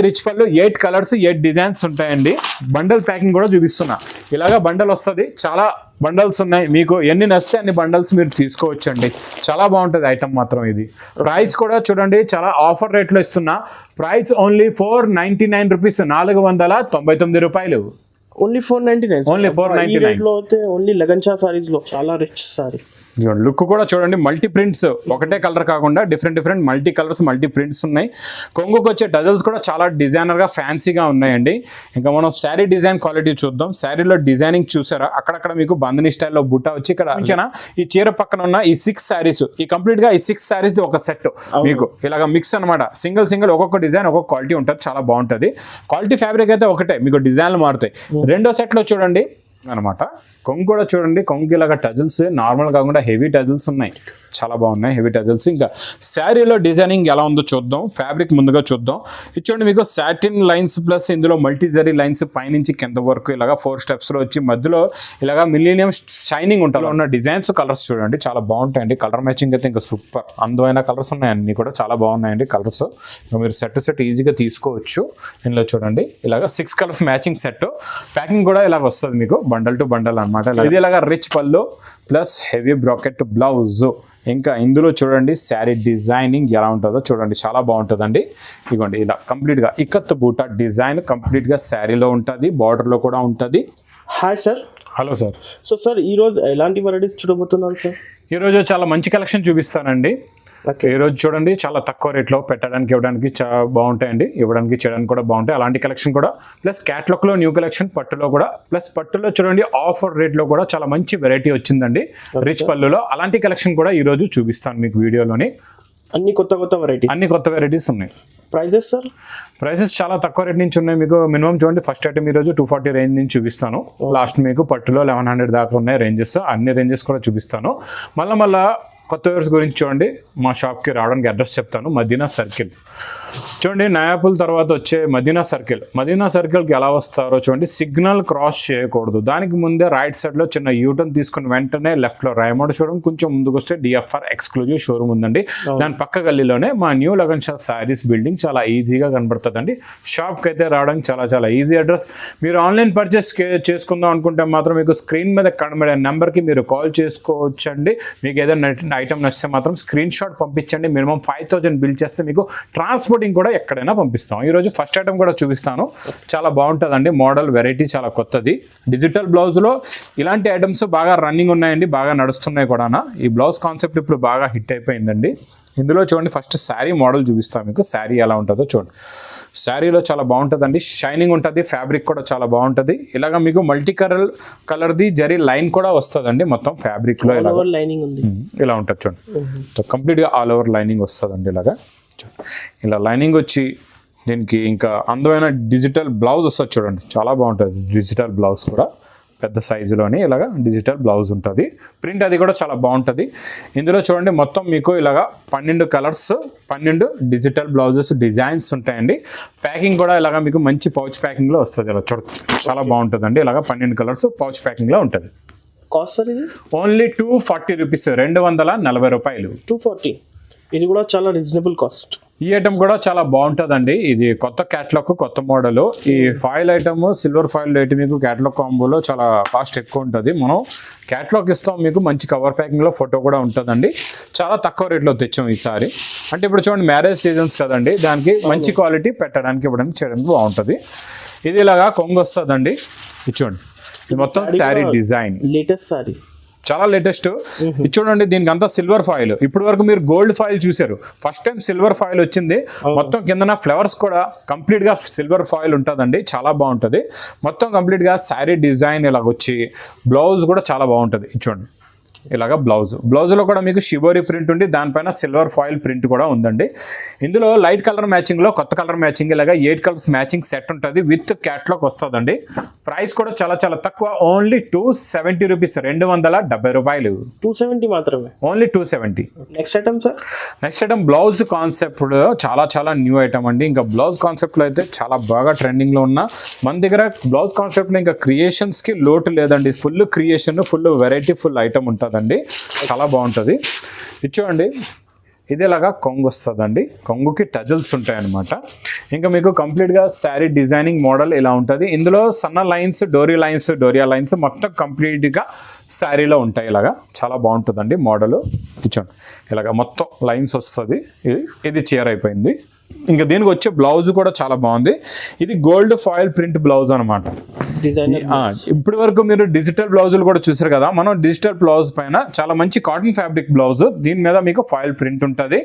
Rich పళ్ళు 8 colours 8 designs ఉంటాయండి. Bundle packing కూడా చూపిస్తున్నా. ఇలాగా బండల్ వస్తుంది, చాలా బండల్స్ ఉన్నాయి. మీకు ఎన్ని నచ్చితే అన్ని బండల్స్ మీరు తీసుకోవచ్చండి. చాలా బాగుంటుంది ఐటమ్ మాత్రం. ఇది ప్రైస్ కూడా చూడండి, చాలా ఆఫర్ రేట్లో ఇస్తున్నా. ప్రైస్ ఓన్లీ 499 రూపీస్, 499 రూపాయలు. ఓన్లీ 499. ఓన్లీ 499 లో అయితే ఓన్లీ లగన్షా సారీస్ లో చాలా రిచ్ సారీ. లుక్ కూడా చూడండి, మల్టీ ప్రింట్స్, ఒకటే కలర్ కాకుండా different multi colours multi prints ఉన్నాయి. కొంగుకు వచ్చే టజల్స్ కూడా చాలా డిజైనర్ గా ఫ్యాన్సీగా ఉన్నాయండి. ఇంకా మనం శారీ డిజైన్ క్వాలిటీ చూద్దాం. శారీలో డిజైనింగ్ చూసారా, అక్కడక్కడ మీకు బంధని స్టైల్లో బుట్ట వచ్చి ఇక్కడ ఈ చీర పక్కన ఉన్న ఈ 6 శారీస్, ఈ కంప్లీట్ గా ఈ 6 శారీస్ ఒక సెట్ మీకు ఇలాగ మిక్స్ అనమాట. సింగిల్ ఒక్కొక్క డిజైన్ ఒక్కొక్క క్వాలిటీ ఉంటుంది, చాలా బాగుంటుంది. క్వాలిటీ ఫ్యాబ్రిక్ అయితే ఒకటే, మీకు డిజైన్లు మారుతాయి. రెండో సెట్ లో చూడండి అనమాట. కొంగు కూడా చూడండి, కొంగు ఇలాగా టజల్స్ నార్మల్ కాకుండా హెవీ టజల్స్ ఉన్నాయి, చాలా బాగున్నాయి హెవీ టజల్స్. ఇంకా శారీలో డిజైనింగ్ ఎలా ఉందో చూద్దాం. ఫ్యాబ్రిక్ ముందుగా చూద్దాం. ఇచ్చోండి మీకు సాటిన్ లైన్స్ ప్లస్ ఇందులో మల్టీ జరీ లైన్స్ పైనుంచి కింద వరకు ఇలాగా 4 స్టెప్స్ లో వచ్చి మధ్యలో ఇలాగా మిలీనియం షైనింగ్ ఉంటుంది. ఉన్న డిజైన్స్ కలర్స్ చూడండి చాలా బాగుంటాయండి. కలర్ మ్యాచింగ్ అయితే ఇంకా సూపర్ అందమైన కలర్స్ ఉన్నాయి, అన్ని కూడా చాలా బాగున్నాయండి కలర్స్. మీరు సెట్ ఈజీగా తీసుకోవచ్చు. ఇందులో చూడండి ఇలాగా 6 కలర్స్ మ్యాచింగ్ సెట్. ప్యాకింగ్ కూడా ఇలాగ వస్తుంది మీకు బండల్ టు బండల్ అనమాట. ఇది ఇలాగా రిచ్ పళ్ళు ప్లస్ హెవీ బ్రాకెట్ బ్లౌజ్. ఇంకా ఇందులో చూడండి శారీ డిజైనింగ్ ఎలా ఉంటుందో చూడండి, చాలా బాగుంటుందండి. ఇదిగోండి ఇలా కంప్లీట్గా ఇక్కత్ బూటా డిజైన్ కంప్లీట్గా శారీలో ఉంటుంది, బార్డర్లో కూడా ఉంటుంది. Hi sir. Hello sir. So sir ఈరోజు ఎలాంటి వెరైటీస్ చూడబోతున్నాను సార్? ఈరోజు చాలా మంచి కలెక్షన్ చూపిస్తానండి. ఈరోజు చూడండి చాలా తక్కువ రేట్లో పెట్టడానికి ఇవ్వడానికి చాలా బాగుంటాయండి, ఇవ్వడానికి చేయడానికి కూడా బాగుంటాయి. అలాంటి కలెక్షన్ కూడా ప్లస్ క్యాట్లాగ్లో న్యూ కలెక్షన్ పట్టులో కూడా ప్లస్ పట్టులో చూడండి ఆఫర్ రేట్లో కూడా చాలా మంచి వెరైటీ వచ్చిందండి రిచ్ పళ్ళులో. అలాంటి కలెక్షన్ కూడా ఈరోజు చూపిస్తాను మీకు వీడియోలోని. అన్ని కొత్త వెరైటీస్ ఉన్నాయి. Prices sir? ప్రైసెస్ చాలా తక్కువ రేట్ నుంచి ఉన్నాయి. మీకు మినిమం చూడండి ఫస్ట్ ఐటమ్ ఈరోజు 240 రేంజ్ నుంచి చూపిస్తాను. లాస్ట్ మీకు పట్టులో 1100 దాకా ఉన్నాయి రేంజెస్. అన్ని రేంజెస్ కూడా చూపిస్తాను. మళ్ళీ కొత్త వ్యూవర్స్ గురించి చూడండి, మా షాప్కి రావడానికి అడ్రస్ చెప్తాను. మదీనా సర్కిల్ చూడండి, నయాపుల్ తర్వాత వచ్చే మదీనా సర్కిల్కి ఎలా వస్తారో చూడండి. సిగ్నల్ క్రాస్ చేయకూడదు, దానికి ముందే రైట్ సైడ్లో చిన్న యూటర్న్ తీసుకుని వెంటనే లెఫ్ట్లో రాయమోడ్ షోరూమ్, కొంచెం ముందుకు వస్తే డిఎఫ్ఆర్ ఎక్స్క్లూజివ్ షోరూమ్ ఉందండి. దాని పక్క గల్లీలోనే మా న్యూ లగన్షా శారీస్ బిల్డింగ్ చాలా ఈజీగా కనబడుతుందండి. షాప్కి అయితే రావడానికి చాలా ఈజీ అడ్రస్. మీరు ఆన్లైన్ పర్చేస్ చేసుకుందాం అనుకుంటే మాత్రం మీకు స్క్రీన్ మీద కనబడే నెంబర్కి మీరు కాల్ చేసుకోవచ్చండి. మీకు ఏదైనా ఐటమ్ నచ్చితే మాత్రం స్క్రీన్ షాట్ పంపించండి. మినిమం 5000 బిల్ చేస్తే మీకు ట్రాన్స్పోర్టింగ్ కూడా ఎక్కడైనా పంపిస్తాం. ఈరోజు ఫస్ట్ ఐటమ్ కూడా చూపిస్తాను, చాలా బాగుంటుందండి. మోడల్ వెరైటీ చాలా కొత్తది. డిజిటల్ బ్లౌజ్లో ఇలాంటి ఐటమ్స్ బాగా రన్నింగ్ ఉన్నాయండి, బాగా నడుస్తున్నాయి కూడా. ఈ బ్లౌజ్ కాన్సెప్ట్ ఇప్పుడు బాగా హిట్ అయిపోయిందండి. ఇందులో చూడండి ఫస్ట్ శారీ మోడల్ చూపిస్తాను మీకు. శారీ ఎలా ఉంటుందో చూడండి. శారీలో చాలా బాగుంటుందండి, షైనింగ్ ఉంటుంది, ఫ్యాబ్రిక్ కూడా చాలా బాగుంటుంది. ఇలాగ మీకు మల్టీ కలర్ది జరీ లైన్ కూడా వస్తుందండి మొత్తం ఫ్యాబ్రిక్లో. ఇలా ఉంటుంది చూడండి, కంప్లీట్గా ఆల్ ఓవర్ లైనింగ్ వస్తుందండి. ఇలా లైనింగ్ వచ్చి దీనికి ఇంకా అందమైన డిజిటల్ బ్లౌజ్ వస్తుంది చూడండి, చాలా బాగుంటుంది. డిజిటల్ బ్లౌజ్ కూడా పెద్ద సైజులోని ఇలాగా డిజిటల్ బ్లౌజ్ ఉంటుంది. ప్రింట్ అది కూడా చాలా బాగుంటుంది. ఇందులో చూడండి మొత్తం మీకు ఇలాగా 12 కలర్స్ 12 డిజిటల్ బ్లౌజెస్ డిజైన్స్ ఉంటాయండి. ప్యాకింగ్ కూడా ఇలాగా మీకు మంచి పౌచ్ ప్యాకింగ్లో వస్తుంది. ఇలా చూడండి చాలా బాగుంటుందండి. ఇలాగా 12 కలర్స్ పౌచ్ ప్యాకింగ్లో ఉంటుంది. కాస్ట్ సార్ ఇది ఓన్లీ 240 రూపీస్, 240 రూపాయలు. 240, ఇది కూడా చాలా రీజనబుల్ కాస్ట్. ఈ ఐటమ్ కూడా చాలా బాగుంటుందండి. ఇది కొత్త క్యాట్లాగ్, కొత్త మోడల్. ఈ foil item silver foil rate మీకు క్యాట్లాగ్ కాంబోలో చాలా కాస్ట్ ఎక్కువ ఉంటుంది. మనం క్యాట్లాగ్ ఇస్తాం మీకు, మంచి కవర్ ప్యాకింగ్లో ఫోటో కూడా ఉంటుందండి. చాలా తక్కువ రేట్లో తెచ్చాం ఈసారి. అంటే ఇప్పుడు చూడండి మ్యారేజ్ సీజన్స్ కదండి, దానికి మంచి క్వాలిటీ పెట్టడానికి ఇవ్వడానికి చేయడానికి బాగుంటుంది. ఇది ఇలాగా కొంగు వస్తుందండి. ఇది చూడండి, ఇది మొత్తం శారీ డిజైన్, లేటెస్ట్ శారీ, చాలా లేటెస్ట్. ఇది చూడండి, దీనికి అంతా సిల్వర్ ఫాయిల్. ఇప్పటి వరకు మీరు గోల్డ్ ఫాయిల్ చూసారు, ఫస్ట్ టైం సిల్వర్ ఫాయిల్ వచ్చింది. మొత్తం కిందన ఫ్లవర్స్ కూడా కంప్లీట్ గా సిల్వర్ ఫాయిల్ ఉంటుందండి, చాలా బాగుంటుంది. మొత్తం కంప్లీట్ గా శారీ డిజైన్ ఇలాగ వచ్చి బ్లౌజ్ కూడా చాలా బాగుంటుంది. చూడండి ఇలాగా బ్లౌజ్లో కూడా మీకు షిబోరి ప్రింట్ ఉండి దానిపైన సిల్వర్ ఫాయిల్ ప్రింట్ కూడా ఉందండి. ఇందులో లైట్ కలర్ మ్యాచింగ్లో కొత్త కలర్ మ్యాచింగ్ ఇలాగా 8 కలర్స్ మ్యాచింగ్ సెట్ ఉంటుంది, విత్ క్యాట్లాగ్ వస్తుందండి. ప్రైస్ కూడా చాలా చాలా ఓన్లీ 270 రూపీస్, 270 రూపాయలు. 270 మాత్రమే, only 270. Next item sir? Next item blouse concept చాలా న్యూ ఐటమ్ అండి. ఇంకా బ్లౌజ్ కాన్సెప్ట్లో అయితే చాలా బాగా ట్రెండింగ్లో ఉన్న మన దగ్గర బ్లౌజ్ కాన్సెప్ట్లో ఇంకా క్రియేషన్స్కి లోటు లేదండి. Full creation, full variety, full item ఉంటుంది, చాలా బాగుంటుంది. ఇది చూడండి, ఇది ఇలాగా కొంగు వస్తుందండి, కొంగుకి టజల్స్ ఉంటాయి అనమాట. ఇంకా మీకు కంప్లీట్గా శారీ డిజైనింగ్ మోడల్ ఇలా ఉంటుంది. ఇందులో సన్న లైన్స్, డోరియా లైన్స్ మొత్తం కంప్లీట్గా శారీలో ఉంటాయి. ఇలాగా చాలా బాగుంటుందండి మోడల్. ఇచ్చోండి ఇలాగ మొత్తం లైన్స్ వస్తుంది. ఇది చీర అయిపోయింది. ఇంకా దీనికి వచ్చే బ్లౌజ్ కూడా చాలా బాగుంది. ఇది గోల్డ్ ఫాయిల్ ప్రింట్ బ్లౌజ్ అనమాట. డిజైనర్ ఇప్పటి వరకు మీరు డిజిటల్ బ్లౌజులు కూడా చూసారు కదా, మనం డిజిటల్ బ్లౌజ్ పైన చాలా మంచి కాటన్ ఫ్యాబ్రిక్ బ్లౌజ్, దీని మీద మీకు ఫాయిల్ ప్రింట్ ఉంటుంది.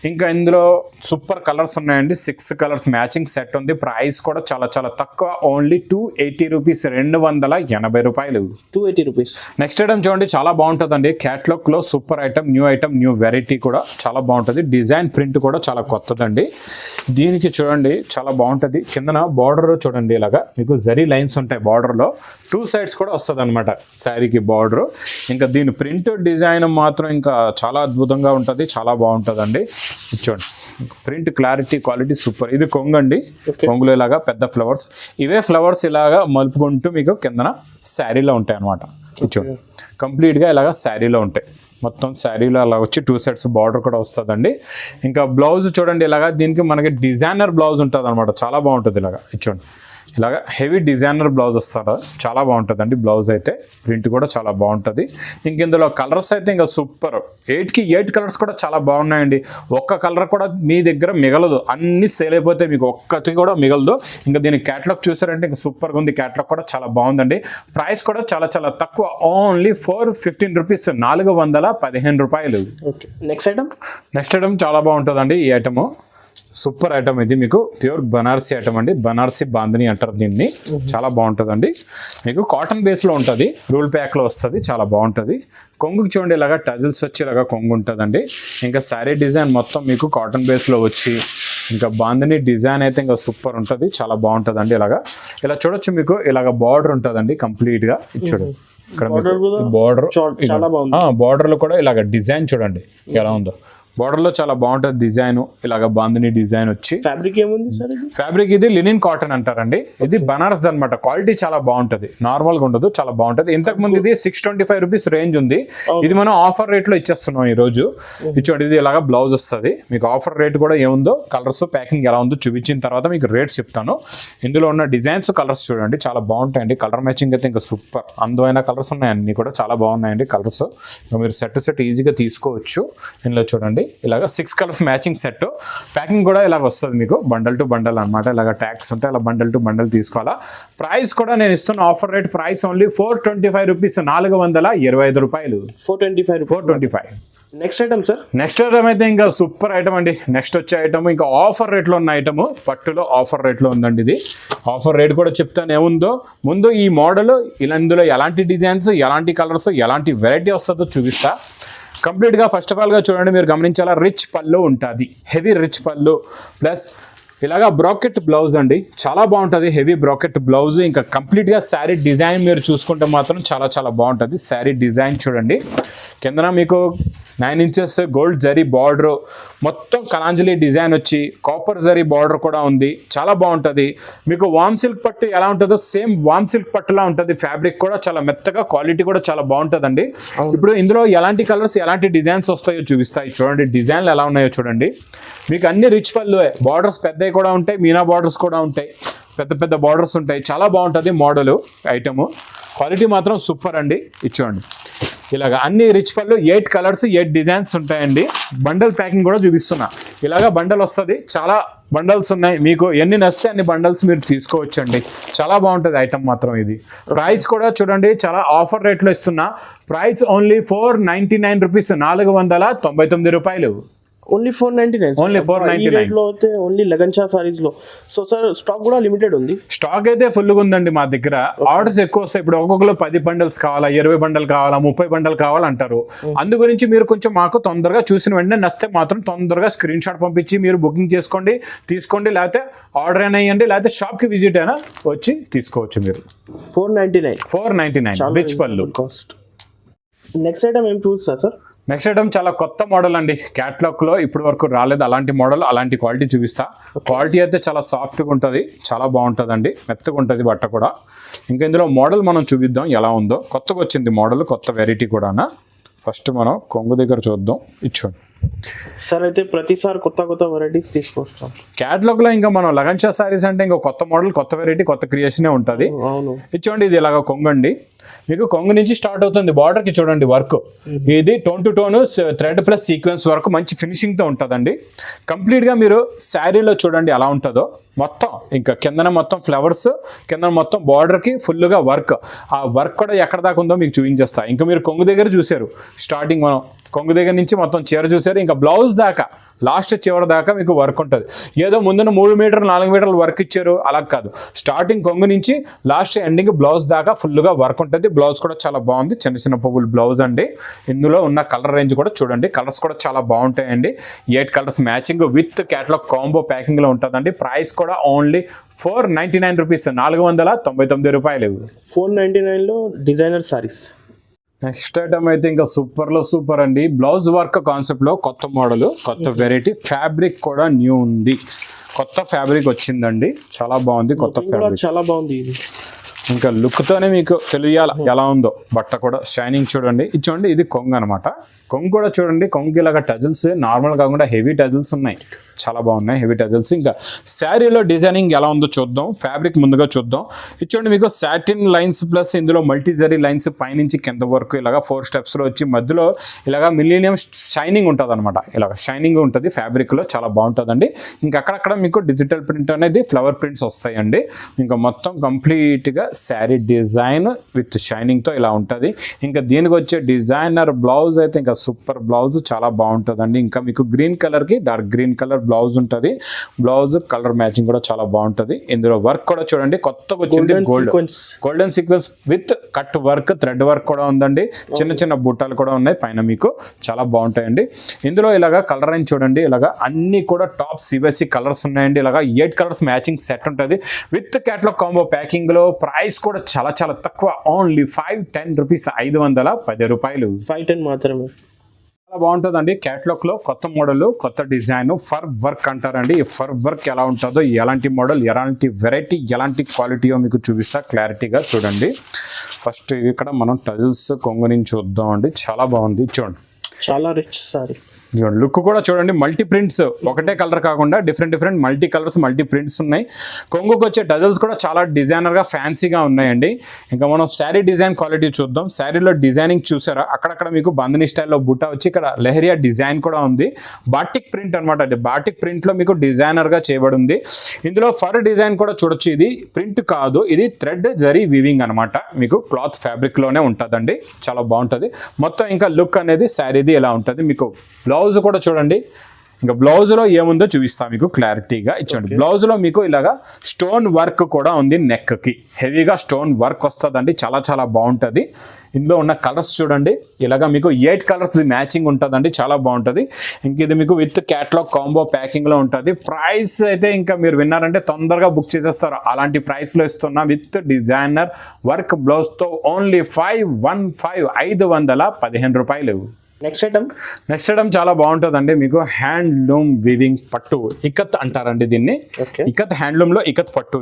ఇంకా ఇందులో సూపర్ కలర్స్ ఉన్నాయండి, 6 కలర్స్ మ్యాచింగ్ సెట్ ఉంది. ప్రైస్ కూడా చాలా చాలా తక్కువ, ఓన్లీ 280 రూపీస్, 280 రూపాయలు. 280 రూపీస్. నెక్స్ట్ ఐటమ్ చూడండి, చాలా బాగుంటుందండి. క్యాట్లాగ్ లో సూపర్ ఐటమ్, న్యూ వెరైటీ కూడా చాలా బాగుంటుంది. డిజైన్ ప్రింట్ కూడా చాలా కొత్తదండి. దీనికి చూడండి చాలా బాగుంటుంది. కిందన బార్డర్ చూడండి, ఇలాగా మీకు జరీ లైన్స్ ఉంటాయి బార్డర్ లో, 2 సైడ్స్ కూడా వస్తుంది అనమాట శారీకి బార్డర్. ఇంకా దీని ప్రింట్ డిజైన్ మాత్రం ఇంకా చాలా అద్భుతంగా ఉంటుంది, చాలా బాగుంటుందండి. చూడండి ప్రింట్ క్లారిటీ క్వాలిటీ సూపర్. ఇది కొంగు అండి, కొంగులో ఇలాగా పెద్ద ఫ్లవర్స్, ఇవే ఫ్లవర్స్ ఇలాగా మలుపుకుంటూ మీకు కిందన శారీలో ఉంటాయి అనమాట. చూడండి కంప్లీట్గా ఇలాగా శారీలో ఉంటాయి, మొత్తం శారీలో అలా వచ్చి 2 సెట్స్ బార్డర్ కూడా వస్తుందండి. ఇంకా బ్లౌజ్ చూడండి, ఇలాగా దీనికి మనకి డిజైనర్ బ్లౌజ్ ఉంటుంది అనమాట, చాలా బాగుంటుంది. ఇలాగా చూడండి, ఇలాగా హెవీ డిజైనర్ బ్లౌజ్ వస్తారు, చాలా బాగుంటుందండి. బ్లౌజ్ అయితే ప్రింట్ కూడా చాలా బాగుంటుంది. ఇంక ఇందులో కలర్స్ అయితే ఇంకా సూపర్, 8కి 8 కలర్స్ కూడా చాలా బాగున్నాయండి. ఒక్క కలర్ కూడా మీ దగ్గర మిగలదు, అన్ని సేల్ అయిపోతే మీకు ఒక్కటి కూడా మిగలదు. ఇంకా దీని క్యాటలాగ్ చూసారంటే ఇంకా సూపర్గా ఉంది. క్యాటలాగ్ కూడా చాలా బాగుందండి. ప్రైస్ కూడా చాలా చాలా తక్కువ, ఓన్లీ 415 రూపీస్, 415 రూపాయలు. ఓకే, నెక్స్ట్ ఐటమ్ చాలా బాగుంటుందండి. ఈ ఐటమ్ సూపర్ ఐటమ్, ఇది మీకు ప్యూర్ బనారసీ ఐటమ్ అండి, బనారసీ బాందిని అంటారు దీన్ని. చాలా బాగుంటుందండి. మీకు కాటన్ బేస్లో ఉంటుంది, రూల్ ప్యాక్లో వస్తుంది, చాలా బాగుంటుంది. కొంగుకి చూడండి ఇలాగా టజిల్స్ వచ్చి ఇలాగా కొంగు ఉంటుందండి. ఇంకా శారీ డిజైన్ మొత్తం మీకు కాటన్ బేస్లో వచ్చి, ఇంకా బాందిని డిజైన్ అయితే ఇంకా సూపర్ ఉంటుంది, చాలా బాగుంటుందండి. ఇలా చూడొచ్చు, మీకు ఇలాగ బార్డర్ ఉంటుందండి కంప్లీట్గా. చూడండి ఇక్కడ బార్డర్, బార్డర్లో కూడా ఇలాగ డిజైన్ చూడండి ఎలా ఉందో. బార్డర్ లో చాలా బాగుంటుంది డిజైన్, ఇలాగ బాందిని డిజైన్ వచ్చి. ఫ్యాబ్రిక్ ఏముంది సార్? ఫ్యాబ్రిక్ ఇది లినిన్ కాటన్ అంటారండి. ఇది బనారస్ అనమాట, క్వాలిటీ చాలా బాగుంటుంది, నార్మల్ గా ఉండదు, చాలా బాగుంటుంది. ఇంతకు ముందు ఇది 625 రూపీస్ రేంజ్ ఉంది, ఇది మనం ఆఫర్ రేట్ లో ఇచ్చేస్తున్నాం ఈ రోజు. ఇచ్చోండి ఇది ఇలాగా బ్లౌజ్ వస్తుంది మీకు. ఆఫర్ రేట్ కూడా ఏముందో, కలర్స్ ప్యాకింగ్ ఎలా ఉందో చూపించిన తర్వాత మీకు రేట్స్ చెప్తాను. ఇందులో ఉన్న డిజైన్స్ కలర్స్ చూడండి చాలా బాగుంటాయండి. కలర్ మ్యాచింగ్ అయితే ఇంకా సూపర్, అందమైన కలర్స్ ఉన్నాయి, అన్ని కూడా చాలా బాగున్నాయండి కలర్స్. మీరు సెట్ ఈజీగా తీసుకోవచ్చు. ఇందులో చూడండి ఇలాగ 6 కలర్స్ మ్యాచింగ్ సెట్. ప్యాకింగ్ కూడా ఇలాగ వస్తుంది మీకు, బండల్ టు బండల్ అనమాట. ఇలాగ ట్యాగ్స్ ఉంటాయి, అలా బండల్ టు బండల్ తీసుకోవాలా. ప్రైస్ కూడా నేను ఇస్తున్న offer rate price only 425 rupees, 425 రూపాయలు. 425. Next item sir? Next item అయితే ఇంకా సూపర్ ఐటమ్ అండి. నెక్స్ట్ వచ్చే ఐటమ్ ఇంకా ఆఫర్ రేట్లో ఉన్న ఐటమ్, పట్టులో ఆఫర్ రేట్లో ఉందండి. ఇది ఆఫర్ రేట్ కూడా చెప్తాను ఏముందో. ముందు ఈ మోడల్ ఇందులో ఎలాంటి డిజైన్స్, ఎలాంటి కలర్స్, ఎలాంటి వెరైటీ వస్తుందో చూపిస్తా. కంప్లీట్గా ఫస్ట్ ఆఫ్ ఆల్గా చూడండి, మీరు గమనించాలా, రిచ్ పళ్ళు ఉంటుంది, హెవీ రిచ్ పళ్ళు ప్లస్ ఇలాగా బ్రాకెట్ బ్లౌజ్ అండి, చాలా బాగుంటుంది. Heavy bracket blouse. ఇంకా కంప్లీట్గా శారీ డిజైన్ మీరు చూసుకుంటే మాత్రం చాలా చాలా బాగుంటుంది. శారీ డిజైన్ చూడండి, కిందన మీకు 9 ఇంచెస్ గోల్డ్ జరీ బార్డర్, మొత్తం కలాంజలి డిజైన్ వచ్చి కాపర్ జరీ బార్డర్ కూడా ఉంది, చాలా బాగుంటుంది. మీకు వామ్ సిల్క్ పట్టు ఎలా ఉంటుందో సేమ్ వామ్ సిల్క్ పట్టులా ఉంటుంది. ఫ్యాబ్రిక్ కూడా చాలా మెత్తగా, క్వాలిటీ కూడా చాలా బాగుంటుందండి. ఇప్పుడు ఇందులో ఎలాంటి కలర్స్, ఎలాంటి డిజైన్స్ వస్తాయో చూపిస్తాయి. చూడండి డిజైన్లు ఎలా ఉన్నాయో చూడండి. మీకు అన్ని రిచ్ పళ్ళు, బార్డర్స్ పెద్దవి కూడా ఉంటాయి, మీనా బార్డర్స్ కూడా ఉంటాయి, పెద్ద పెద్ద బార్డర్స్ ఉంటాయి, చాలా బాగుంటుంది మోడల్ ఐటమ్. క్వాలిటీ మాత్రం సూపర్ అండి. ఇచ్చుకోండి ఇలాగ అన్ని రిచ్ పళ్ళు, 8 కలర్స్ 8 డిజైన్స్ ఉంటాయండి. బండల్ ప్యాకింగ్ కూడా చూపిస్తున్నా. ఇలాగా బండల్ వస్తుంది, చాలా బండల్స్ ఉన్నాయి. మీకు ఎన్ని నచ్చితే అన్ని బండల్స్ మీరు తీసుకోవచ్చండి. చాలా బాగుంటుంది ఐటమ్ మాత్రం. ఇది ప్రైస్ కూడా చూడండి చాలా ఆఫర్ రేట్లో ఇస్తున్నా. ప్రైస్ ఓన్లీ 499 రూపీస్, 499 రూపాయలు. ఓన్లీ 499. ఓన్లీ 499 లో అయితే ఓన్లీ లగన్షా సారీస్ లో. సో సార్ స్టాక్ కూడా లిమిటెడ్ ఉంది? స్టాక్ అయితే ఫుల్గా ఉందండి మా దగ్గర. ఆర్డర్స్ ఎక్కువ వస్తాయి. ఇప్పుడు ఒక్కొక్కరు 10 బండల్స్ కావాలా, 20 బండల్ కావాలా, 30 బండల్ కావాలంటారు. అందు గురించి మీరు కొంచెం మాకు తొందరగా చూసిన వెంటనే నచ్చితే మాత్రం తొందరగా స్క్రీన్ షాట్ పంపించి మీరు బుకింగ్ చేసుకోండి, తీసుకోండి. లేకపోతే ఆర్డర్ అయినా ఇవ్వండి, లేకపోతే షాప్కి విజిట్ అయినా వచ్చి తీసుకోవచ్చు మీరు. 499 రిచ్ పళ్ళు కాస్ట్. నెక్స్ట్ ఐటమ్ ఏం చూస్తా సార్? నెక్స్ట్ ఐటమ్ చాలా కొత్త మోడల్ అండి. క్యాట్లాగ్ లో ఇప్పటి వరకు రాలేదు అలాంటి మోడల్, అలాంటి క్వాలిటీ చూపిస్తా. క్వాలిటీ అయితే చాలా సాఫ్ట్గా ఉంటుంది, చాలా బాగుంటుంది అండి, మెత్తగా ఉంటుంది బట్ట కూడా. ఇంకా ఇందులో మోడల్ మనం చూపిద్దాం ఎలా ఉందో. కొత్తగా వచ్చింది మోడల్, కొత్త వెరైటీ కూడా. ఫస్ట్ మనం కొంగు దగ్గర చూద్దాం. ఇచ్చోండి సార్ అయితే ప్రతిసారి కొత్త కొత్త వెరైటీస్ తీసుకొస్తాం. క్యాటలాగ్ లో ఇంకా మనం లగన్ షా సారీస్ అంటే ఇంకా కొత్త మోడల్, కొత్త వెరైటీ, కొత్త క్రియేషనే ఉంటుంది. అవును. ఇది చూడండి, ఇది ఇలాగ కొంగండి, మీకు కొంగు నుంచి స్టార్ట్ అవుతుంది. బార్డర్ కి చూడండి వర్క్, ఇది tone to tone thread plus sequence work మంచి ఫినిషింగ్ తో ఉంటుందండి. కంప్లీట్ గా మీరు శారీలో చూడండి ఎలా ఉంటుందో, మొత్తం ఇంకా కిందన మొత్తం ఫ్లవర్స్, కింద మొత్తం బార్డర్ కి ఫుల్ గా వర్క్. ఆ వర్క్ కూడా ఎక్కడ దాకా ఉందో మీకు చూపించేస్తా. ఇంకా మీరు కొంగు దగ్గర చూసారు, స్టార్టింగ్ మనం కొంగు దగ్గర నుంచి మొత్తం చీర చూసారు, ఇంకా బ్లౌజ్ దాకా లాస్ట్ చివరి దాకా మీకు వర్క్ ఉంటుంది. ఏదో ముందున 3 మీటర్లు 4 మీటర్లు వర్క్ ఇచ్చారు అలా కాదు, స్టార్టింగ్ కొంగు నుంచి లాస్ట్ ఎండింగ్ బ్లౌజ్ దాకా ఫుల్గా వర్క్ ఉంటుంది. బ్లౌజ్ కూడా చాలా బాగుంది, చిన్న చిన్న పువ్వులు బ్లౌజ్ అండి. ఇందులో ఉన్న కలర్ రేంజ్ కూడా చూడండి, కలర్స్ కూడా చాలా బాగుంటాయండి. 8 colours matching with catalogue combo packing లో ఉంటుందండి. ప్రైస్ కూడా ఓన్లీ 499 రూపీస్, 499 రూపాయలు. 499లో డిజైనర్ సారీస్. నెక్స్ట్ ఐటమ్ అయితే ఇంకా సూపర్ లో సూపర్ అండి. బ్లౌజ్ వర్క్ కాన్సెప్ట్ లో కొత్త మోడల్, కొత్త వెరైటీ, ఫ్యాబ్రిక్ కూడా న్యూ ఉంది. కొత్త ఫ్యాబ్రిక్ వచ్చిందండి, చాలా బాగుంది. కొత్త ఫ్యాబ్రిక్ చాలా బాగుంది. ఇది ఇంకా లుక్ తోనే మీకు తెలియాల ఎలా ఉందో. బట్ట కూడా షైనింగ్ చూడండి. ఇది చూడండి, ఇది కొంగు అనమాట. కొంగు కూడా చూడండి, కొంగు ఇలాగా టజిల్స్ నార్మల్ కాకుండా హెవీ టజిల్స్ ఉన్నాయి, చాలా బాగున్నాయి హెవీ టజిల్స్. ఇంకా శారీలో డిజైనింగ్ ఎలా ఉందో చూద్దాం. ఫ్యాబ్రిక్ ముందుగా చూద్దాం. ఇది చూడండి, మీకు సాటిన్ లైన్స్ ప్లస్ ఇందులో మల్టీ జరీ లైన్స్ పైనుంచి కింద వరకు ఇలాగా 4 స్టెప్స్ లో వచ్చి మధ్యలో ఇలాగా మిలీనియం షైనింగ్ ఉంటుంది అనమాట. ఇలాగ షైనింగ్ ఉంటుంది ఫ్యాబ్రిక్ లో, చాలా బాగుంటుందండి. ఇంకా అక్కడక్కడ మీకు డిజిటల్ ప్రింట్ అనేది ఫ్లవర్ ప్రింట్స్ వస్తాయండి. ఇంకా మొత్తం కంప్లీట్ గా శారీ డిజైన్ విత్ షైనింగ్ తో ఇలా ఉంటుంది. ఇంకా దీనికి వచ్చే డిజైనర్ బ్లౌజ్ అయితే ఇంకా సూపర్ బ్లౌజ్, చాలా బాగుంటుందండి. ఇంకా మీకు గ్రీన్ కలర్ కి డార్క్ గ్రీన్ కలర్ బ్లౌజ్ ఉంటుంది. బ్లౌజ్ కలర్ మ్యాచింగ్ కూడా చాలా బాగుంటుంది. ఇందులో వర్క్ కూడా చూడండి, కొత్తగా వచ్చింది golden sequence with cut work, thread work కూడా ఉందండి. చిన్న చిన్న బుట్టాలు కూడా ఉన్నాయి పైన, మీకు చాలా బాగుంటాయండి. ఇందులో ఇలాగా కలర్ అని చూడండి, ఇలాగా అన్ని కూడా టాప్ సిబిఎస్ఈ కలర్స్ ఉన్నాయండి. ఇలాగా 8 కలర్స్ మ్యాచింగ్ సెట్ ఉంటుంది విత్ క్యాటలాగ్ కాంబో ప్యాకింగ్ లో. ప్రైస్ కూడా చాలా చాలా తక్కువ, ఓన్లీ 510 రూపీస్, 510 రూపాయలు. 510 మాత్రమే. చాలా బాగుంటుందండి. క్యాటలాగ్ లో కొత్త మోడల్, కొత్త డిజైన్, ఫర్ వర్క్ అంటారండి. ఈ ఫర్ వర్క్ ఎలా ఉంటుందో, ఎలాంటి మోడల్, ఎలాంటి వెరైటీ, ఎలాంటి క్వాలిటీయో మీకు చూపిస్తా క్లారిటీగా చూడండి. ఫస్ట్ ఇక్కడ మనం టజిల్స్ కొంగు నుంచి చూద్దాం అండి. చాలా బాగుంది చూడండి, చాలా రిచ్ సారీ. లుక్ కూడా చూడండి, మల్టీ ప్రింట్స్, ఒకటే కలర్ కాకుండా different different multi colours, multi prints ఉన్నాయి. కొంగుకు వచ్చే టజల్స్ కూడా చాలా డిజైనర్ గా ఫ్యాన్సీగా ఉన్నాయండి. ఇంకా మనం శారీ డిజైన్ క్వాలిటీ చూద్దాం. శారీలో డిజైనింగ్ చూసారా, అక్కడక్కడ మీకు బంధని స్టైల్లో బుట్ట వచ్చి ఇక్కడ లెహరియా డిజైన్ కూడా ఉంది. బాటిక్ ప్రింట్ అనమాట, అది బాటిక్ ప్రింట్ లో మీకు డిజైనర్ గా చేయబడి ఉంది. ఇందులో ఫర్ డిజైన్ కూడా చూడొచ్చు, ఇది ప్రింట్ కాదు, ఇది థ్రెడ్ జరీ వీవింగ్ అనమాట. మీకు క్లాత్ ఫ్యాబ్రిక్ లోనే ఉంటుందండి, చాలా బాగుంటుంది. మొత్తం ఇంకా లుక్ అనేది శారీది ఎలా ఉంటుంది. మీకు బ్లౌజ్ కూడా చూడండి, ఇంకా బ్లౌజ్ లో ఏముందో చూపిస్తా మీకు క్లారిటీగా. ఇచ్చండి, బ్లౌజ్ లో మీకు ఇలాగా స్టోన్ వర్క్ కూడా ఉంది, నెక్ కి హెవీగా స్టోన్ వర్క్ వస్తుందండి, చాలా చాలా బాగుంటుంది. ఇందులో ఉన్న కలర్స్ చూడండి, ఇలాగా మీకు 8 కలర్స్ మ్యాచింగ్ ఉంటుందండి, చాలా బాగుంటుంది. ఇంక ఇది మీకు విత్ క్యాటలాగ్ కాంబో ప్యాకింగ్ లో ఉంటుంది. ప్రైస్ అయితే ఇంకా మీరు విన్నారంటే తొందరగా బుక్ చేసేస్తారు, అలాంటి ప్రైస్ లో ఇస్తున్నా విత్ డిజైనర్ వర్క్ బ్లౌజ్ తో ఓన్లీ 515 రూపాయలు. నెక్స్ట్ ఐటమ్ చాలా బాగుంటుందండి. మీకు హ్యాండ్లూమ్ వీవింగ్ పట్టు, ఇకత్ అంటారండి దీన్ని. ఇకత్ హ్యాండ్లూమ్ లో ఇకత్ పట్టు.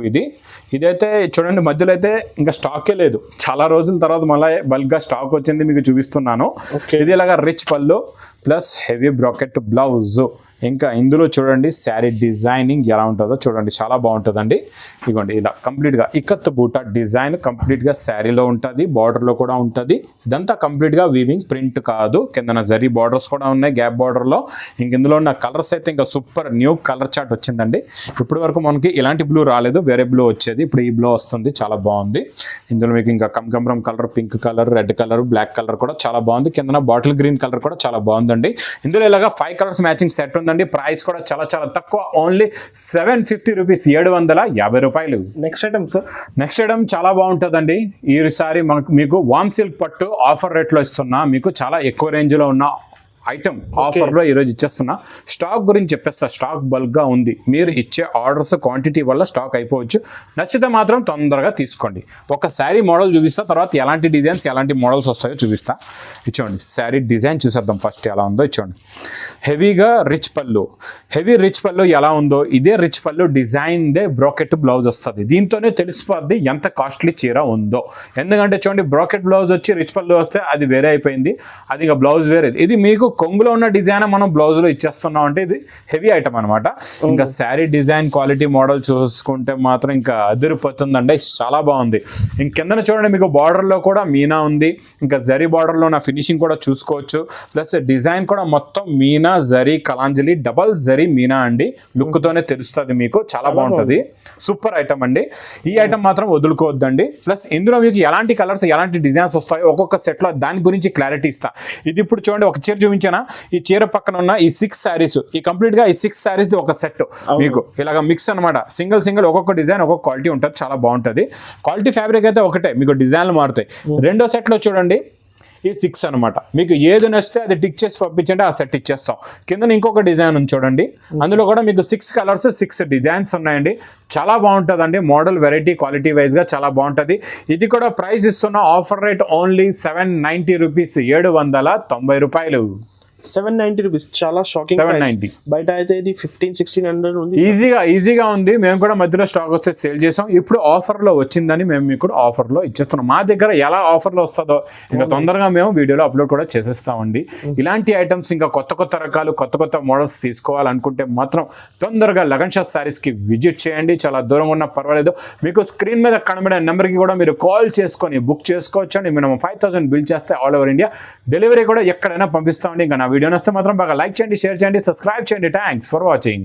ఇదైతే చూడండి, మధ్యలో అయితే ఇంకా స్టాకే లేదు, చాలా రోజుల తర్వాత మళ్ళీ బల్క్ గా స్టాక్ వచ్చింది, మీకు చూపిస్తున్నాను. ఇది ఇలాగా రిచ్ పళ్ళు ప్లస్ హెవీ బ్రాకెట్ బ్లౌజ్. ఇంకా ఇందులో చూడండి శారీ డిజైనింగ్ ఎలా ఉంటుందో చూడండి, చాలా బాగుంటుందండి. ఇదిగోండి ఇలా కంప్లీట్గా ఇకత్ బూటా డిజైన్ కంప్లీట్గా శారీలో ఉంటుంది, బార్డర్లో కూడా ఉంటుంది. ఇదంతా కంప్లీట్గా వీవింగ్, ప్రింట్ కాదు. కిందన జరీ బార్డర్స్ కూడా ఉన్నాయి గ్యాప్ బార్డర్లో. ఇంక ఇందులో ఉన్న కలర్స్ అయితే ఇంకా సూపర్ న్యూ కలర్ చార్ట్ వచ్చిందండి. ఇప్పటి వరకు మనకి ఇలాంటి బ్లూ రాలేదు, వేరే బ్లూ వచ్చేది, ఇప్పుడు ఈ బ్లూ వస్తుంది, చాలా బాగుంది. ఇందులో మీకు ఇంకా కనకాంబరం colour, pink colour, red colour, black colour కూడా చాలా బాగుంది. కిందన బాటిల్ గ్రీన్ కలర్ కూడా చాలా బాగుందండి. ఇందులో ఇలాగా 5 కలర్స్ మ్యాచింగ్ సెట్ ఉంది. ప్రైస్ కూడా చాలా చాలా తక్కువ, ఓన్లీ 750 రూపీస్, 750 రూపాయలు. నెక్స్ట్ ఐటమ్ చాలా బాగుంటుందండి. ఈసారి మీకు వామ్ సిల్క్ పట్టు ఆఫర్ రేట్లో ఇస్తున్నా, మీకు చాలా ఎక్కువ రేంజ్ లో ఉన్న ఐటమ్ ఆఫర్లో ఈరోజు ఇచ్చేస్తున్నా. స్టాక్ గురించి చెప్పేస్తా, స్టాక్ బల్క్గా ఉంది. మీరు ఇచ్చే ఆర్డర్స్ క్వాంటిటీ వల్ల స్టాక్ అయిపోవచ్చు. నచ్చితే మాత్రం తొందరగా తీసుకోండి. ఒక శారీ మోడల్ చూపిస్తా, తర్వాత ఎలాంటి డిజైన్స్, ఎలాంటి మోడల్స్ వస్తాయో చూపిస్తా. ఇచ్చోండి, శారీ డిజైన్ చూసేద్దాం ఫస్ట్ ఎలా ఉందో. ఇచ్చోండి, హెవీగా రిచ్ పళ్ళు, హెవీ రిచ్ పళ్ళు ఎలా ఉందో ఇదే రిచ్ పళ్ళు డిజైన్ దే బ్రాకెట్ బ్లౌజ్ వస్తుంది. దీంతోనే తెలిసిపోద్ది ఎంత కాస్ట్లీ చీర ఉందో. ఎందుకంటే చూడండి, బ్రాకెట్ బ్లౌజ్ వచ్చి రిచ్ పళ్ళు వస్తే అది వేరే అయిపోయింది, అది ఇక బ్లౌజ్ వేరేది. ఇది మీకు కొంగులో ఉన్న డిజైన్ మనం బ్లౌజ్ లో ఇచ్చేస్తున్నాం అంటే ఇది హెవీ ఐటమ్ అనమాట. ఇంకా శారీ డిజైన్ క్వాలిటీ మోడల్ చూసుకుంటే మాత్రం ఇంకా అదిరిపోతుందండి, చాలా బాగుంది. ఇంకెందన చూడండి మీకు బార్డర్ లో కూడా మీనా ఉంది, ఇంకా జరీ బార్డర్ లో నా ఫినిషింగ్ కూడా చూసుకోవచ్చు. ప్లస్ డిజైన్ కూడా మొత్తం మీనా జరీ కలాంజలి డబల్ జరీ మీనా అండి, లుక్ తోనే తెలుస్తుంది మీకు, చాలా బాగుంటది. సూపర్ ఐటమ్ అండి, ఈ ఐటమ్ మాత్రం వదులుకోవద్దండి. ప్లస్ ఇందులో మీకు ఎలాంటి కలర్స్ ఎలాంటి డిజైన్స్ వస్తాయో ఒక్కొక్క సెట్ లో దాని గురించి క్లారిటీ ఇస్తా. ఇది ఇప్పుడు చూడండి ఒక చీర చూపించానా, ఈ చీర పక్కన ఉన్న ఈ 6 శారీస్, ఈ కంప్లీట్ గా ఈ 6 శారీస్ ఒక సెట్ మీకు ఇలాగ మిక్స్ అనమాట. సింగిల్ ఒక్కొక్క డిజైన్ ఒక్కొక్క క్వాలిటీ ఉంటుంది, చాలా బాగుంటది. క్వాలిటీ ఫ్యాబ్రిక్ అయితే ఒకటే, మీకు డిజైన్లు మారుతాయి. రెండో సెట్ లో చూడండి ఈ 6 అనమాట, మీకు ఏది నచ్చితే అది టిక్ చేసి పంపించండి, ఆ సెట్ ఇచ్చేస్తాం. కింద ఇంకొక డిజైన్ ఉంది చూడండి, అందులో కూడా మీకు 6 కలర్స్ 6 డిజైన్స్ ఉన్నాయండి, చాలా బాగుంటుందండి. మోడల్ వెరైటీ క్వాలిటీ వైజ్ గా చాలా బాగుంటుంది. ఇది కూడా ప్రైస్ ఇస్తున్న ఆఫర్ రేట్ ఓన్లీ 790 రూపీస్, 790 రూపాయలు. 790 రూపీస్, చాలా షాకింగ్. 790 బయట అయితే ఇది 1500-1600 ఉంది. ఈజీగా ఉంది. మేము కూడా మధ్యలో స్టాక్ వస్తే సేల్ చేసాం, ఇప్పుడు ఆఫర్ లో వచ్చిందని మేము మీకు కూడా ఆఫర్ లో ఇచ్చేస్తున్నాం. మా దగ్గర ఎలా ఆఫర్ లో వస్తుందో ఇంకా తొందరగా మేము వీడియోలో అప్లోడ్ కూడా చేసేస్తామండి. ఇలాంటి ఐటమ్స్ ఇంకా కొత్త రకాలు కొత్త మోడల్స్ తీసుకోవాలనుకుంటే మాత్రం తొందరగా లగన్ షాట్ శారీస్ కి విజిట్ చేయండి. చాలా దూరంగా ఉన్నా పర్వాలేదు, మీకు స్క్రీన్ మీద కనబడే నెంబర్ కి కూడా మీరు కాల్ చేసుకొని బుక్ చేసుకోవచ్చు అండి. మనం 5000 బిల్ చేస్తే ఆల్ ఓవర్ ఇండియా డెలివరీ కూడా ఎక్కడైనా పంపిస్తామండి. ఇంకా వీడియో నచ్చితే మాత్రం బాగా లైక్ చేయండి, షేర్ చేయండి, సబ్స్క్రైబ్ చేయండి. Thanks for watching.